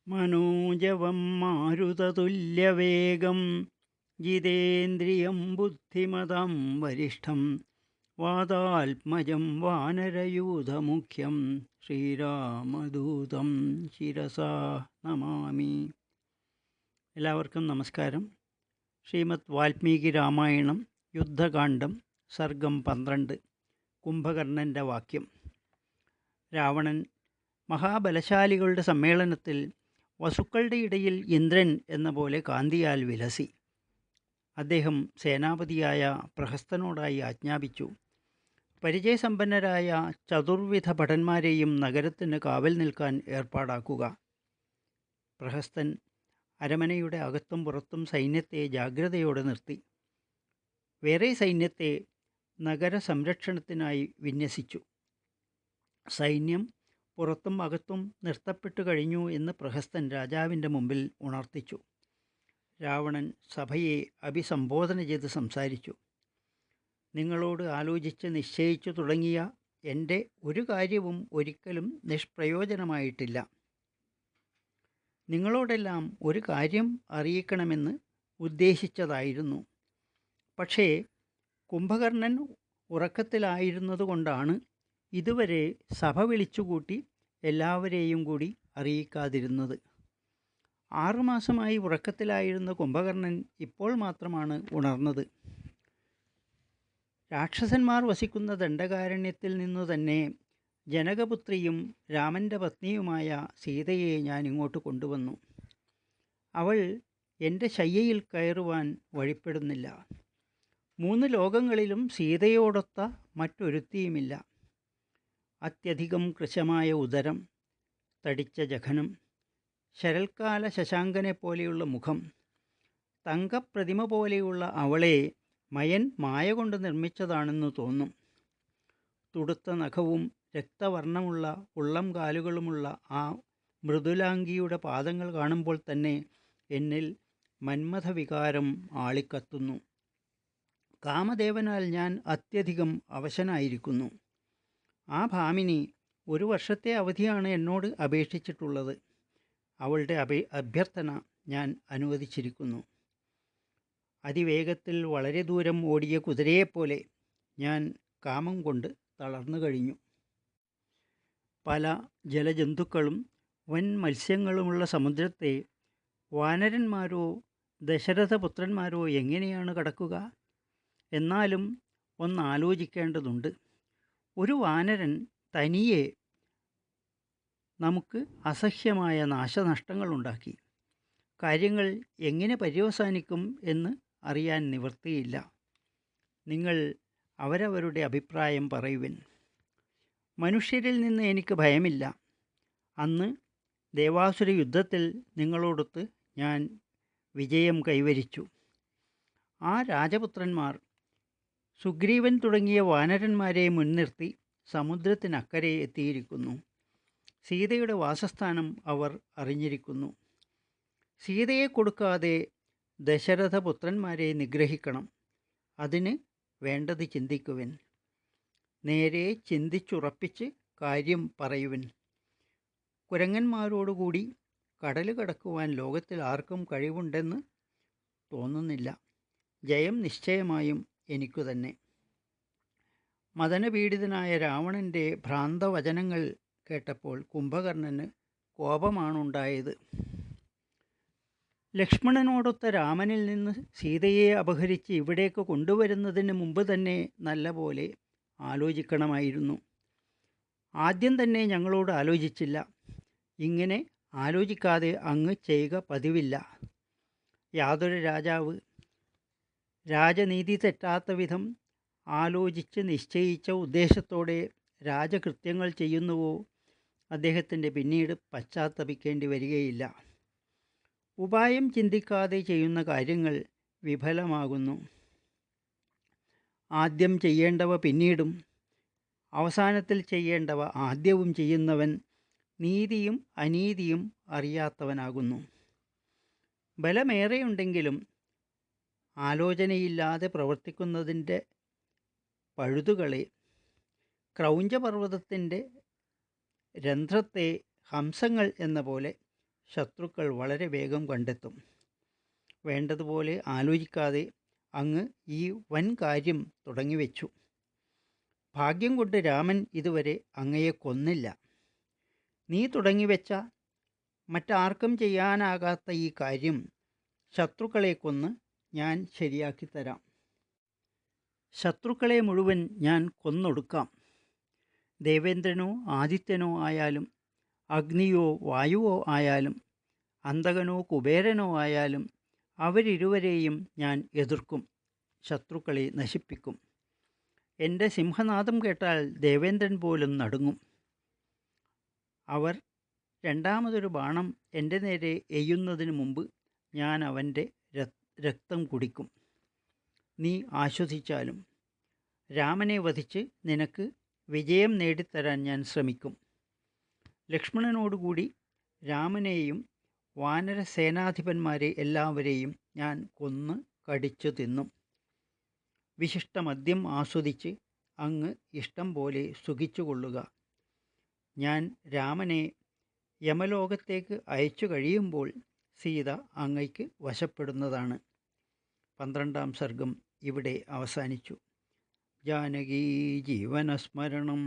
മനോജവം മാരുതതുല്യവേഗം ജിതേന്ദ്രിയം ബുദ്ധിമതാം വരിഷ്ഠം വാതാത്മജം വാനരയൂഥമുഖ്യം ശ്രീരാമദൂതം ശിരസാ നമാമി. എല്ലാവർക്കും നമസ്കാരം. ശ്രീമദ് വാൽമീകി രാമായണം യുദ്ധകാന്ഡം സർഗം 12. കുംഭകർണൻ്റെ വാക്യം. രാവണൻ മഹാബലശാലികളുടെ സമ്മേളനത്തിൽ വസുക്കളുടെ ഇടയിൽ ഇന്ദ്രൻ എന്ന പോലെ കാന്തിയാൽ വിലസി. അദ്ദേഹം സേനാപതിയായ പ്രഹസ്തനോടായി ആജ്ഞാപിച്ചു, പരിചയസമ്പന്നരായ ചതുർവിധ ഭടന്മാരെയും നഗരത്തിന് കാവൽ നിൽക്കാൻ ഏർപ്പാടാക്കുക. പ്രഹസ്തൻ അരമനയുടെ അകത്തും പുറത്തും സൈന്യത്തെ ജാഗ്രതയോടെ നിർത്തി. വേറെ സൈന്യത്തെ നഗര സംരക്ഷണത്തിനായി വിന്യസിച്ചു. സൈന്യം പുറത്തും അകത്തും നിർത്തപ്പെട്ടു കഴിഞ്ഞു എന്ന് പ്രഹസ്തൻ രാജാവിൻ്റെ മുമ്പിൽ ഉണർത്തിച്ചു. രാവണൻ സഭയെ അഭിസംബോധന ചെയ്ത് സംസാരിച്ചു. നിങ്ങളോട് ആലോചിച്ച് നിശ്ചയിച്ചു തുടങ്ങിയ എൻ്റെ ഒരു കാര്യവും ഒരിക്കലും നിഷ്പ്രയോജനമായിട്ടില്ല. നിങ്ങളോടെല്ലാം ഒരു കാര്യം അറിയിക്കണമെന്ന് ഉദ്ദേശിച്ചതായിരുന്നു. പക്ഷേ കുംഭകർണൻ ഉറക്കത്തിലായിരുന്നതുകൊണ്ടാണ് ഇതുവരെ സഭ വിളിച്ചുകൂട്ടി എല്ലാവരെയും കൂടി അറിയിക്കാതിരുന്നത്. 6 മാസമായി ഉറക്കത്തിലായിരുന്ന കുംഭകർണൻ ഇപ്പോൾ മാത്രമാണ് ഉണർന്നത്. രാക്ഷസന്മാർ വസിക്കുന്ന ദണ്ഡകാരണ്യത്തിൽ നിന്നു തന്നെ ജനകപുത്രിയും രാമൻ്റെ പത്നിയുമായ സീതയെ ഞാൻ ഇങ്ങോട്ട് കൊണ്ടുവന്നു. അവൾ എൻ്റെ ശയ്യയിൽ കയറുവാൻ വഴിപ്പെടുന്നില്ല. 3 ലോകങ്ങളിലും സീതയോടൊത്ത മറ്റൊരുത്തിയുമില്ല. അത്യധികം കൃശമായ ഉദരം, തടിച്ച ജഘനം, ശരൽക്കാല ശശാങ്കനെ പോലെയുള്ള മുഖം, തങ്കപ്രതിമ പോലെയുള്ള അവളെ മയൻ മായ കൊണ്ട് നിർമ്മിച്ചതാണെന്ന് തോന്നും. തുടുത്ത നഖവും രക്തവർണ്ണമുള്ള ഉള്ളം കാലുകളുമുള്ള ആ മൃദുലാംഗിയുടെ പാദങ്ങൾ കാണുമ്പോൾ തന്നെ എന്നിൽ മന്മഥവികാരം ആളിക്കത്തുന്നു. കാമദേവനാൽ ഞാൻ അത്യധികം അവശനായിരിക്കുന്നു. ആ ഭാമിനി 1 വർഷത്തെ അവധിയാണ് എന്നോട് അപേക്ഷിച്ചിട്ടുള്ളത്. അവളുടെ അഭ്യർത്ഥന ഞാൻ അനുവദിച്ചിരിക്കുന്നു. അതിവേഗത്തിൽ വളരെ ദൂരം ഓടിയ കുതിരയെപ്പോലെ ഞാൻ കാമം കൊണ്ട് തളർന്നു കഴിഞ്ഞു. പല ജലജന്തുക്കളും വൻ മത്സ്യങ്ങളുമുള്ള സമുദ്രത്തെ വാനരന്മാരോ ദശരഥപുത്രന്മാരോ എങ്ങനെയാണ് കടക്കുക? എന്നാലും ഒന്നാലോചിക്കേണ്ടതുണ്ട്. ഒരു വാനരൻ തനിയെ നമുക്ക് അസഹ്യമായ നാശനഷ്ടങ്ങളുണ്ടാക്കി. കാര്യങ്ങൾ എങ്ങനെ പര്യവസാനിക്കും എന്ന് അറിയാൻ നിവൃത്തിയില്ല. നിങ്ങൾ അവരവരുടെ അഭിപ്രായം പറയുവിൻ. മനുഷ്യരിൽ നിന്ന് എനിക്ക് ഭയമില്ല. അന്ന് ദേവാസുര യുദ്ധത്തിൽ നിങ്ങളോടൊത്ത് ഞാൻ വിജയം കൈവരിച്ചു. ആ രാജപുത്രന്മാർ സുഗ്രീവൻ തുടങ്ങിയ വാനരന്മാരെ മുൻനിർത്തി സമുദ്രത്തിനക്കരെ എത്തിയിരിക്കുന്നു. സീതയുടെ വാസസ്ഥാനം അവർ അറിഞ്ഞിരിക്കുന്നു. സീതയെ കൊടുക്കാതെ ദശരഥപുത്രന്മാരെ നിഗ്രഹിക്കണം. അതിന് വേണ്ടത് ചിന്തിക്കുവിൻ. നേരെ ചിന്തിച്ചുറപ്പിച്ച് കാര്യം പറയുവിൻ. കുരങ്ങന്മാരോടുകൂടി കടൽ കടക്കുവാൻ ലോകത്തിൽ ആർക്കും കഴിവുണ്ടെന്ന് തോന്നുന്നില്ല. ജയം നിശ്ചയമായും എനിക്കു തന്നെ. മദനപീഡിതനായ രാവണൻ്റെ ഭ്രാന്തവചനങ്ങൾ കേട്ടപ്പോൾ കുംഭകർണന് കോപമാണുണ്ടായത്. ലക്ഷ്മണനോടൊത്ത രാമനിൽ നിന്ന് സീതയെ അപഹരിച്ച് ഇവിടേക്ക് കൊണ്ടുവരുന്നതിന് മുമ്പ് തന്നെ നല്ലപോലെ ആലോചിക്കണമായിരുന്നു. ആദ്യം തന്നെ ഞങ്ങളോട് ആലോചിച്ചില്ല. ഇങ്ങനെ ആലോചിക്കാതെ അങ്ങ് ചെയ്യുക പതിവില്ല. യാതൊരു രാജാവ് രാജനീതി തെറ്റാത്ത വിധം ആലോചിച്ച് നിശ്ചയിച്ച ഉദ്ദേശത്തോടെ രാജകൃത്യങ്ങൾ ചെയ്യുന്നുവോ അദ്ദേഹത്തിൻ്റെ പിന്നീട് പശ്ചാത്തപിക്കേണ്ടി വരികയില്ല. ഉപായം ചിന്തിക്കാതെ ചെയ്യുന്ന കാര്യങ്ങൾ വിഫലമാകുന്നു. ആദ്യം ചെയ്യേണ്ടവ പിന്നീടും അവസാനത്തിൽ ചെയ്യേണ്ടവ ആദ്യവും ചെയ്യുന്നവൻ നീതിയും അനീതിയും അറിയാത്തവനാകുന്നു. ബലമേറെയുണ്ടെങ്കിലും ആലോചനയില്ലാതെ പ്രവർത്തിക്കുന്നതിൻ്റെ പഴുതുകളെ ക്രൗഞ്ചപർവ്വതത്തിൻ്റെ രന്ധ്രത്തെ ഹംസങ്ങൾ എന്ന പോലെ ശത്രുക്കൾ വളരെ വേഗം കണ്ടെത്തും. വേണ്ടതുപോലെ ആലോചിക്കാതെ അങ്ങ് ഈ വൻ കാര്യം തുടങ്ങിവെച്ചു. ഭാഗ്യം കൊണ്ട് രാമൻ ഇതുവരെ അങ്ങയെ കൊന്നില്ല. നീ തുടങ്ങിവെച്ച മറ്റാർക്കും ചെയ്യാനാകാത്ത ഈ കാര്യം ശത്രുക്കളെ കൊന്ന് ഞാൻ ശരിയാക്കിത്തരാം. ശത്രുക്കളെ മുഴുവൻ ഞാൻ കൊന്നൊടുക്കാം. ദേവേന്ദ്രനോ ആദിത്യനോ ആയാലും, അഗ്നിയോ വായുവോ ആയാലും, അന്തകനോ കുബേരനോ ആയാലും അവരിരുവരെയും ഞാൻ എതിർക്കും, ശത്രുക്കളെ നശിപ്പിക്കും. എൻ്റെ സിംഹനാദം കേട്ടാൽ ദേവേന്ദ്രൻ പോലും നടുങ്ങും. അവർ രണ്ടാമതൊരു ബാണം എൻ്റെ നേരെ എയ്യുന്നതിന് മുമ്പ് ഞാൻ അവൻ്റെ രക്തം കുടിക്കും. നീ ആശ്വസിച്ചാലും രാമനെ വധിച്ച് നിനക്ക് വിജയം നേടിത്തരാൻ ഞാൻ ശ്രമിക്കും. ലക്ഷ്മണനോടുകൂടി രാമനെയും വാനരസേനാധിപന്മാരെ എല്ലാവരെയും ഞാൻ കൊന്ന് കടിച്ചു തിന്നും. വിശിഷ്ടമദ്യം ആസ്വദിച്ച് അങ്ങ് ഇഷ്ടം പോലെ സുഖിച്ചുകൊള്ളുക. ഞാൻ രാമനെ യമലോകത്തേക്ക് അയച്ചു കഴിയുമ്പോൾ സീത അങ്ങയ്ക്ക് വശപ്പെടുന്നതാണ്. 12-ാം സർഗം ഇവിടെ അവസാനിച്ചു. ജാനകീ ജീവനസ്മരണം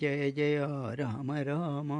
ജയ ജയ രാമ രാമ.